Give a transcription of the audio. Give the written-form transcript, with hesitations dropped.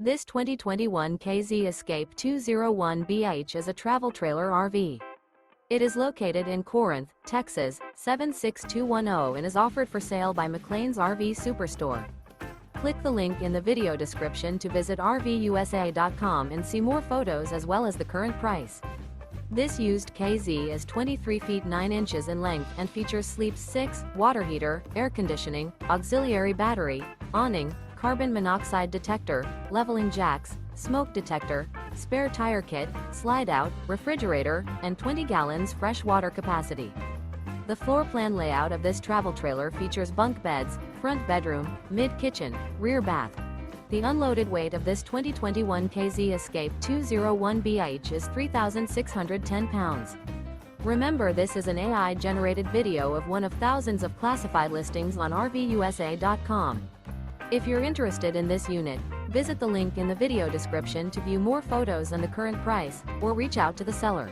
This 2021 KZ Escape 201BH is a travel trailer RV. It is located in Corinth, Texas, 76210 and is offered for sale by McClain's RV Superstore. Click the link in the video description to visit RVUSA.com and see more photos as well as the current price. This used KZ is 23 feet 9 inches in length and features sleeps 6, water heater, air conditioning, auxiliary battery, awning, carbon monoxide detector, leveling jacks, smoke detector, spare tire kit, slide-out, refrigerator, and 20 gallons fresh water capacity. The floor plan layout of this travel trailer features bunk beds, front bedroom, mid-kitchen, rear bath. The unloaded weight of this 2021 KZ Escape 201BH is 3,610 pounds. Remember, this is an AI-generated video of one of thousands of classified listings on RVUSA.com. If you're interested in this unit, visit the link in the video description to view more photos and the current price, or reach out to the seller.